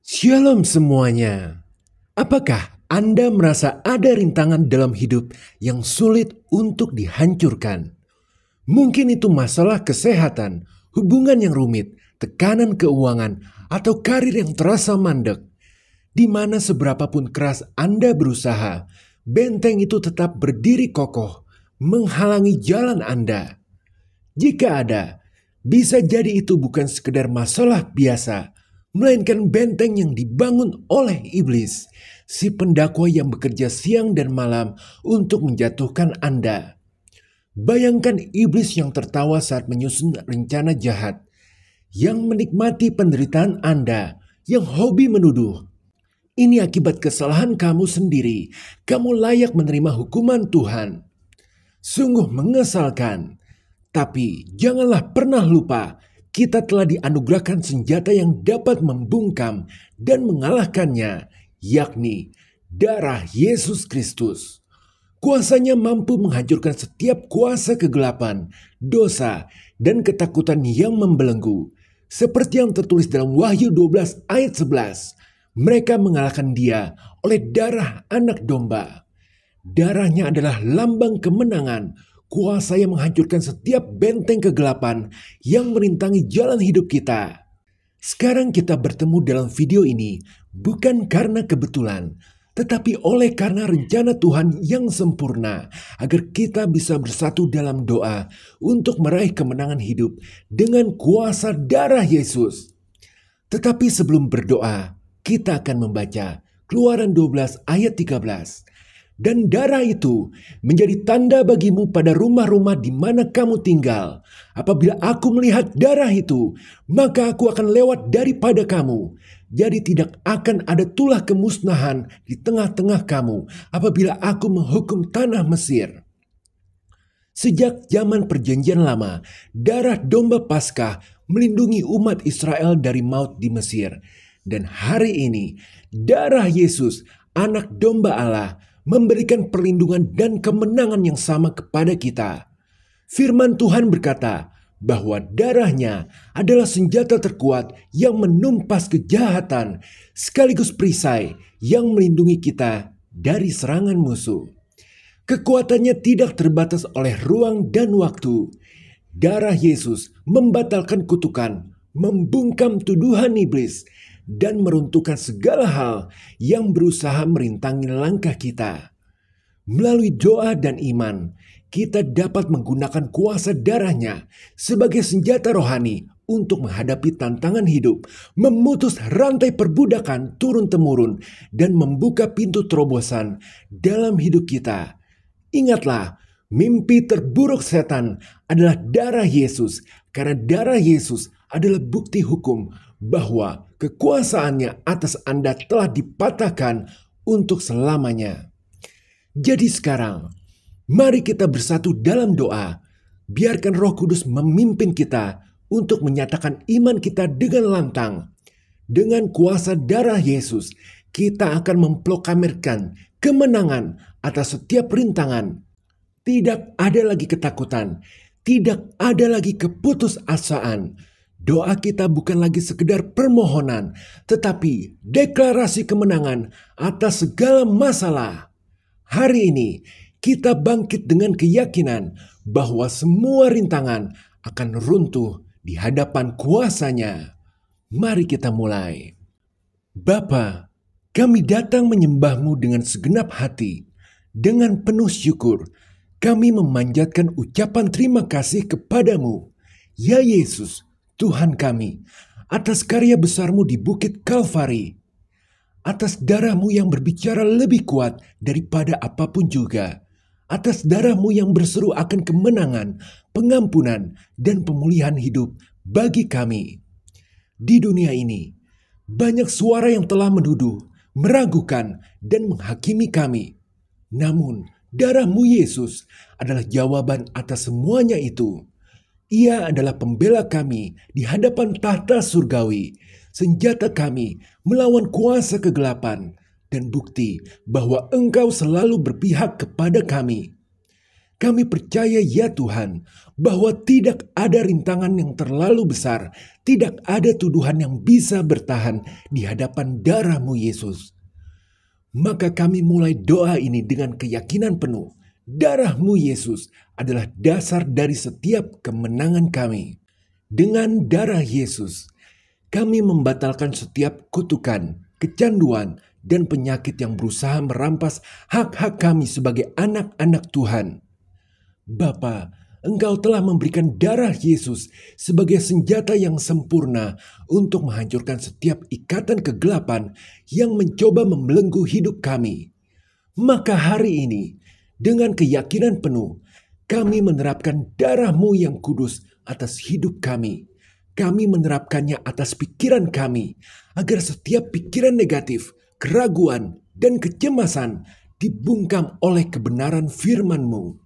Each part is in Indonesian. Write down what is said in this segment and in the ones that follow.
Shalom semuanya. Apakah Anda merasa ada rintangan dalam hidup yang sulit untuk dihancurkan? Mungkin itu masalah kesehatan, hubungan yang rumit, tekanan keuangan, atau karir yang terasa mandek. Di mana seberapapun keras Anda berusaha, benteng itu tetap berdiri kokoh, menghalangi jalan Anda. Jika ada, bisa jadi itu bukan sekedar masalah biasa, melainkan benteng yang dibangun oleh iblis, si pendakwa yang bekerja siang dan malam untuk menjatuhkan Anda. Bayangkan iblis yang tertawa saat menyusun rencana jahat, yang menikmati penderitaan Anda, yang hobi menuduh. Ini akibat kesalahan kamu sendiri, kamu layak menerima hukuman Tuhan. Sungguh mengesalkan. Tapi janganlah pernah lupa, kita telah dianugerahkan senjata yang dapat membungkam dan mengalahkannya, yakni darah Yesus Kristus. Kuasanya mampu menghancurkan setiap kuasa kegelapan, dosa, dan ketakutan yang membelenggu. Seperti yang tertulis dalam Wahyu 12 ayat 11, mereka mengalahkan dia oleh darah anak domba. Darahnya adalah lambang kemenangan, kuasa yang menghancurkan setiap benteng kegelapan yang merintangi jalan hidup kita. Sekarang kita bertemu dalam video ini bukan karena kebetulan, tetapi oleh karena rencana Tuhan yang sempurna agar kita bisa bersatu dalam doa untuk meraih kemenangan hidup dengan kuasa darah Yesus. Tetapi sebelum berdoa, kita akan membaca Keluaran 12 ayat 13. Dan darah itu menjadi tanda bagimu pada rumah-rumah di mana kamu tinggal. Apabila aku melihat darah itu, maka aku akan lewat daripada kamu. Jadi tidak akan ada tulah kemusnahan di tengah-tengah kamu apabila aku menghukum tanah Mesir. Sejak zaman perjanjian lama, darah domba Paskah melindungi umat Israel dari maut di Mesir. Dan hari ini, darah Yesus, anak domba Allah, memberikan perlindungan dan kemenangan yang sama kepada kita. Firman Tuhan berkata bahwa darahnya adalah senjata terkuat yang menumpas kejahatan, sekaligus perisai yang melindungi kita dari serangan musuh. Kekuatannya tidak terbatas oleh ruang dan waktu. Darah Yesus membatalkan kutukan, membungkam tuduhan iblis, dan meruntuhkan segala hal yang berusaha merintangi langkah kita. Melalui doa dan iman, kita dapat menggunakan kuasa darahnya sebagai senjata rohani untuk menghadapi tantangan hidup, memutus rantai perbudakan turun-temurun, dan membuka pintu terobosan dalam hidup kita. Ingatlah, mimpi terburuk setan adalah darah Yesus, karena darah Yesus adalah bukti hukum bahwa kekuasaannya atas Anda telah dipatahkan untuk selamanya. Jadi sekarang, mari kita bersatu dalam doa. Biarkan Roh Kudus memimpin kita untuk menyatakan iman kita dengan lantang. Dengan kuasa darah Yesus, kita akan memproklamirkan kemenangan atas setiap rintangan. Tidak ada lagi ketakutan, tidak ada lagi keputusasaan. Doa kita bukan lagi sekedar permohonan, tetapi deklarasi kemenangan atas segala masalah. Hari ini kita bangkit dengan keyakinan bahwa semua rintangan akan runtuh di hadapan kuasanya. Mari kita mulai. Bapa, kami datang menyembah-Mu dengan segenap hati. Dengan penuh syukur, kami memanjatkan ucapan terima kasih kepadamu, ya Yesus, Tuhan kami, atas karya besar-Mu di Bukit Kalvari, atas darah-Mu yang berbicara lebih kuat daripada apapun juga, atas darah-Mu yang berseru akan kemenangan, pengampunan, dan pemulihan hidup bagi kami. Di dunia ini, banyak suara yang telah menuduh, meragukan, dan menghakimi kami. Namun, darah-Mu Yesus adalah jawaban atas semuanya itu. Ia adalah pembela kami di hadapan tahta surgawi, senjata kami melawan kuasa kegelapan, dan bukti bahwa Engkau selalu berpihak kepada kami. Kami percaya ya Tuhan, bahwa tidak ada rintangan yang terlalu besar, tidak ada tuduhan yang bisa bertahan di hadapan darah-Mu Yesus. Maka kami mulai doa ini dengan keyakinan penuh. Darah-Mu Yesus adalah dasar dari setiap kemenangan kami. Dengan darah Yesus, kami membatalkan setiap kutukan, kecanduan, dan penyakit yang berusaha merampas hak-hak kami sebagai anak-anak Tuhan. Bapa, Engkau telah memberikan darah Yesus sebagai senjata yang sempurna untuk menghancurkan setiap ikatan kegelapan yang mencoba membelenggu hidup kami. Maka hari ini, dengan keyakinan penuh, kami menerapkan darah-Mu yang kudus atas hidup kami. Kami menerapkannya atas pikiran kami, agar setiap pikiran negatif, keraguan, dan kecemasan dibungkam oleh kebenaran firman-Mu.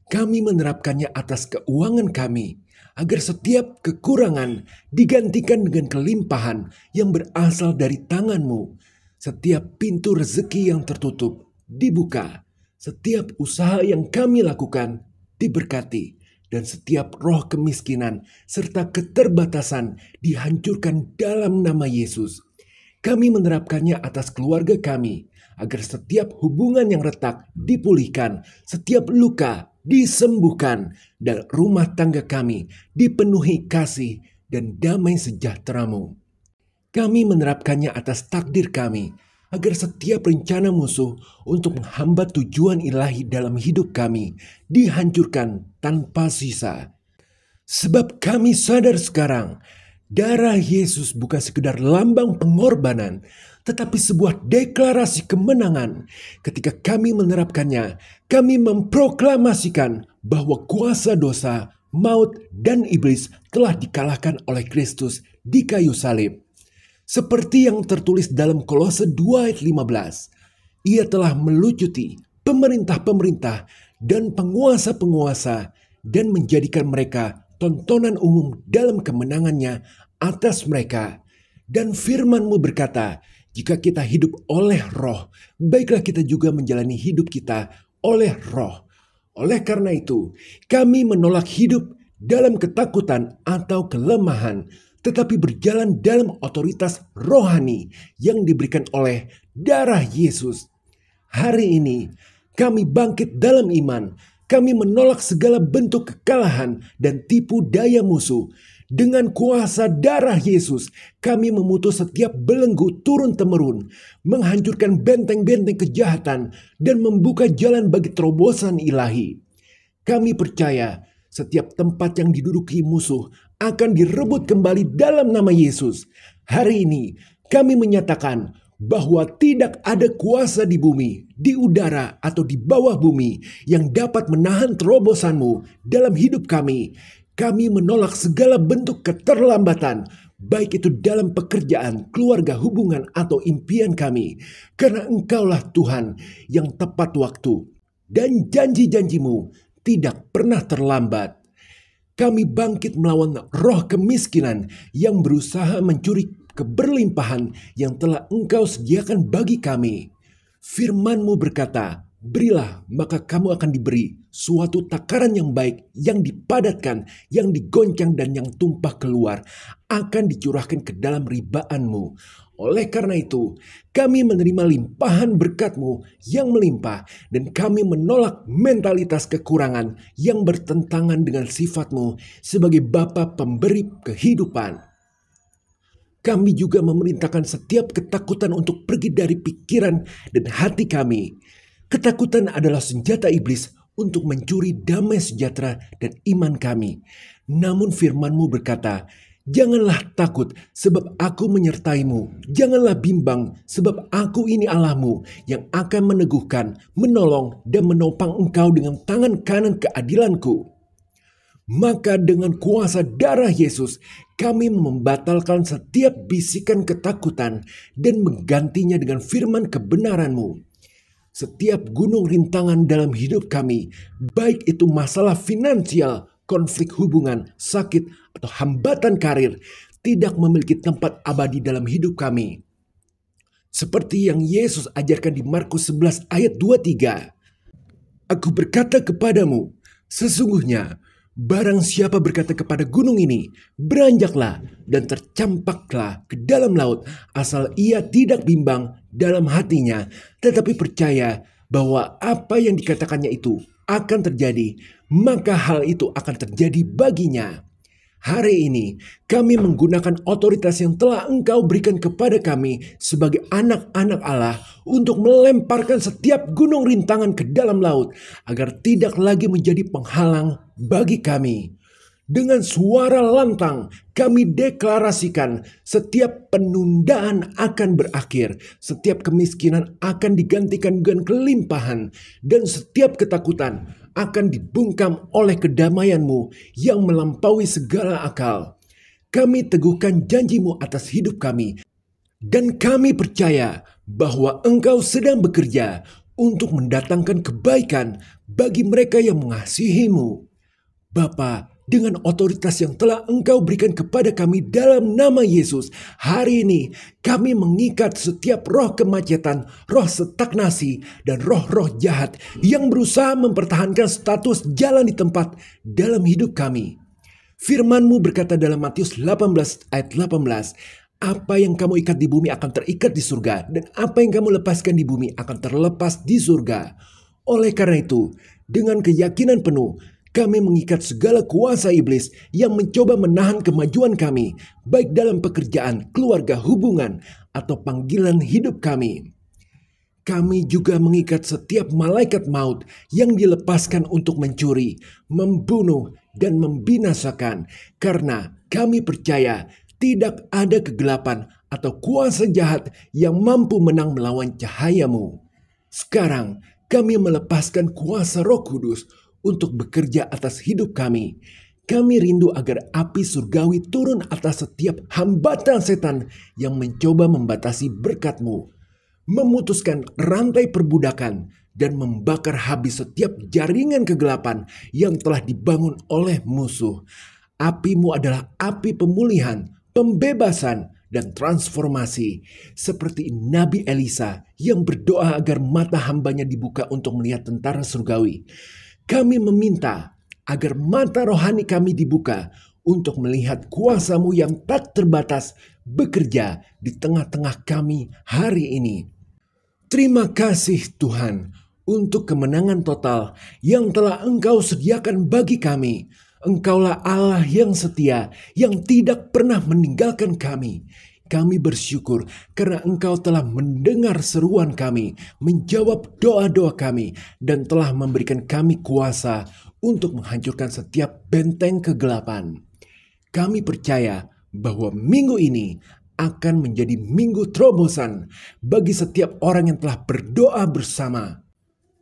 Kami menerapkannya atas keuangan kami, agar setiap kekurangan digantikan dengan kelimpahan yang berasal dari tangan-Mu. Setiap pintu rezeki yang tertutup dibuka, setiap usaha yang kami lakukan diberkati, dan setiap roh kemiskinan serta keterbatasan dihancurkan dalam nama Yesus. Kami menerapkannya atas keluarga kami, agar setiap hubungan yang retak dipulihkan, setiap luka disembuhkan, dan rumah tangga kami dipenuhi kasih dan damai sejahtera-Mu. Kami menerapkannya atas takdir kami, agar setiap rencana musuh untuk menghambat tujuan ilahi dalam hidup kami dihancurkan tanpa sisa. Sebab kami sadar sekarang, darah Yesus bukan sekedar lambang pengorbanan, tetapi sebuah deklarasi kemenangan. Ketika kami menerapkannya, kami memproklamasikan bahwa kuasa dosa, maut, dan iblis telah dikalahkan oleh Kristus di kayu salib. Seperti yang tertulis dalam Kolose 2 ayat 15, Ia telah melucuti pemerintah-pemerintah dan penguasa-penguasa dan menjadikan mereka tontonan umum dalam kemenangannya atas mereka. Dan firman-Mu berkata, jika kita hidup oleh roh, baiklah kita juga menjalani hidup kita oleh roh. Oleh karena itu, kami menolak hidup dalam ketakutan atau kelemahan, tetapi berjalan dalam otoritas rohani yang diberikan oleh darah Yesus. Hari ini, kami bangkit dalam iman. Kami menolak segala bentuk kekalahan dan tipu daya musuh. Dengan kuasa darah Yesus, kami memutus setiap belenggu turun-temurun, menghancurkan benteng-benteng kejahatan, dan membuka jalan bagi terobosan ilahi. Kami percaya setiap tempat yang diduduki musuh akan direbut kembali dalam nama Yesus. Hari ini kami menyatakan bahwa tidak ada kuasa di bumi, di udara, atau di bawah bumi yang dapat menahan terobosan-Mu dalam hidup kami. Kami menolak segala bentuk keterlambatan, baik itu dalam pekerjaan, keluarga, hubungan, atau impian kami. Karena Engkaulah Tuhan yang tepat waktu, dan janji-janji-Mu tidak pernah terlambat. Kami bangkit melawan roh kemiskinan yang berusaha mencuri keberlimpahan yang telah Engkau sediakan bagi kami. Firman-Mu berkata, berilah maka kamu akan diberi suatu takaran yang baik, yang dipadatkan, yang digoncang dan yang tumpah keluar, akan dicurahkan ke dalam ribaan-Mu. Oleh karena itu, kami menerima limpahan berkat-Mu yang melimpah, dan kami menolak mentalitas kekurangan yang bertentangan dengan sifat-Mu sebagai Bapa pemberi kehidupan. Kami juga memerintahkan setiap ketakutan untuk pergi dari pikiran dan hati kami. Ketakutan adalah senjata iblis untuk mencuri damai sejahtera dan iman kami. Namun firman-Mu berkata, janganlah takut sebab aku menyertai-Mu. Janganlah bimbang sebab aku ini Allah-Mu yang akan meneguhkan, menolong, dan menopang engkau dengan tangan kanan keadilan-Ku. Maka dengan kuasa darah Yesus, kami membatalkan setiap bisikan ketakutan dan menggantinya dengan firman kebenaran-Mu. Setiap gunung rintangan dalam hidup kami, baik itu masalah finansial, konflik hubungan, sakit, atau hambatan karir, tidak memiliki tempat abadi dalam hidup kami. Seperti yang Yesus ajarkan di Markus 11 ayat 23. Aku berkata kepadamu, sesungguhnya barang siapa berkata kepada gunung ini, beranjaklah dan tercampaklah ke dalam laut, asal ia tidak bimbang dalam hatinya, tetapi percaya bahwa apa yang dikatakannya itu akan terjadi, maka hal itu akan terjadi baginya. Hari ini kami menggunakan otoritas yang telah Engkau berikan kepada kami sebagai anak-anak Allah untuk melemparkan setiap gunung rintangan ke dalam laut agar tidak lagi menjadi penghalang bagi kami. Dengan suara lantang kami deklarasikan setiap penundaan akan berakhir, setiap kemiskinan akan digantikan dengan kelimpahan, dan setiap ketakutan akan dibungkam oleh kedamaian-Mu yang melampaui segala akal. Kami teguhkan janji-Mu atas hidup kami, dan kami percaya bahwa Engkau sedang bekerja untuk mendatangkan kebaikan bagi mereka yang mengasihi-Mu. Bapa, dengan otoritas yang telah Engkau berikan kepada kami dalam nama Yesus, hari ini kami mengikat setiap roh kemacetan, roh stagnasi, dan roh-roh jahat yang berusaha mempertahankan status jalan di tempat dalam hidup kami. Firman-Mu berkata dalam Matius 18 ayat 18, apa yang kamu ikat di bumi akan terikat di surga, dan apa yang kamu lepaskan di bumi akan terlepas di surga. Oleh karena itu, dengan keyakinan penuh, kami mengikat segala kuasa iblis yang mencoba menahan kemajuan kami, baik dalam pekerjaan, keluarga, hubungan, atau panggilan hidup kami. Kami juga mengikat setiap malaikat maut yang dilepaskan untuk mencuri, membunuh, dan membinasakan, karena kami percaya tidak ada kegelapan atau kuasa jahat yang mampu menang melawan cahaya-Mu. Sekarang kami melepaskan kuasa Roh Kudus untuk bekerja atas hidup kami. Kami rindu agar api surgawi turun atas setiap hambatan setan yang mencoba membatasi berkat-Mu, memutuskan rantai perbudakan, dan membakar habis setiap jaringan kegelapan yang telah dibangun oleh musuh. Api-Mu adalah api pemulihan, pembebasan, dan transformasi. Seperti Nabi Elisa yang berdoa agar mata hambanya dibuka untuk melihat tentara surgawi. Kami meminta agar mata rohani kami dibuka untuk melihat kuasa-Mu yang tak terbatas bekerja di tengah-tengah kami hari ini. Terima kasih Tuhan untuk kemenangan total yang telah Engkau sediakan bagi kami. Engkaulah Allah yang setia, yang tidak pernah meninggalkan kami. Kami bersyukur karena Engkau telah mendengar seruan kami, menjawab doa-doa kami, dan telah memberikan kami kuasa untuk menghancurkan setiap benteng kegelapan. Kami percaya bahwa minggu ini akan menjadi minggu terobosan bagi setiap orang yang telah berdoa bersama.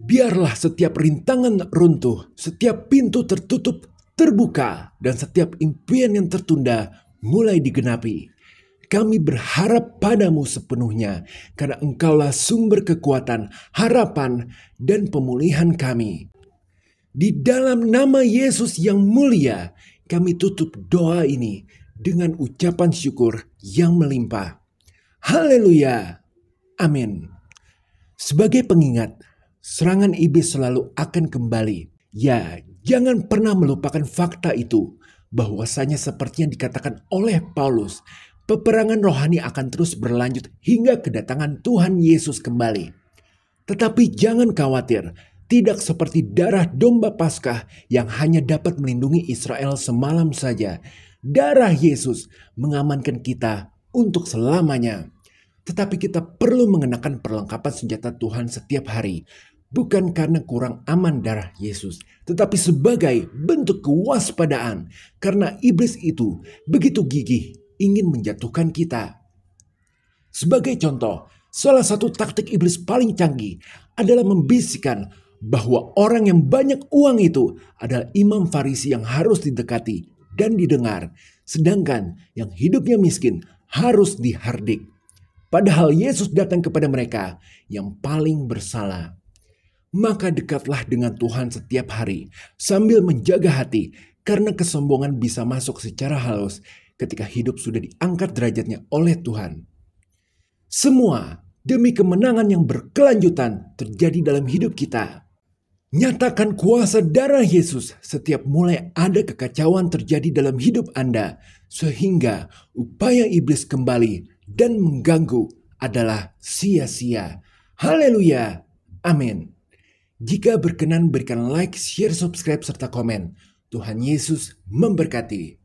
Biarlah setiap rintangan runtuh, setiap pintu tertutup terbuka, dan setiap impian yang tertunda mulai digenapi. Kami berharap padamu sepenuhnya, karena Engkaulah sumber kekuatan, harapan, dan pemulihan kami. Di dalam nama Yesus yang mulia, kami tutup doa ini dengan ucapan syukur yang melimpah. Haleluya. Amin. Sebagai pengingat, serangan iblis selalu akan kembali. Ya, jangan pernah melupakan fakta itu, bahwasanya seperti yang dikatakan oleh Paulus, peperangan rohani akan terus berlanjut hingga kedatangan Tuhan Yesus kembali. Tetapi jangan khawatir, tidak seperti darah domba Paskah yang hanya dapat melindungi Israel semalam saja. Darah Yesus mengamankan kita untuk selamanya. Tetapi kita perlu mengenakan perlengkapan senjata Tuhan setiap hari. Bukan karena kurang aman darah Yesus, tetapi sebagai bentuk kewaspadaan. Karena iblis itu begitu gigih ingin menjatuhkan kita. Sebagai contoh, salah satu taktik iblis paling canggih adalah membisikkan bahwa orang yang banyak uang itu adalah imam Farisi yang harus didekati dan didengar, sedangkan yang hidupnya miskin harus dihardik. Padahal Yesus datang kepada mereka yang paling bersalah. Maka dekatlah dengan Tuhan setiap hari sambil menjaga hati, karena kesombongan bisa masuk secara halus ketika hidup sudah diangkat derajatnya oleh Tuhan. Semua demi kemenangan yang berkelanjutan terjadi dalam hidup kita. Nyatakan kuasa darah Yesus setiap mulai ada kekacauan terjadi dalam hidup Anda, sehingga upaya iblis kembali dan mengganggu adalah sia-sia. Haleluya. Amin. Jika berkenan berikan like, share, subscribe, serta komen. Tuhan Yesus memberkati.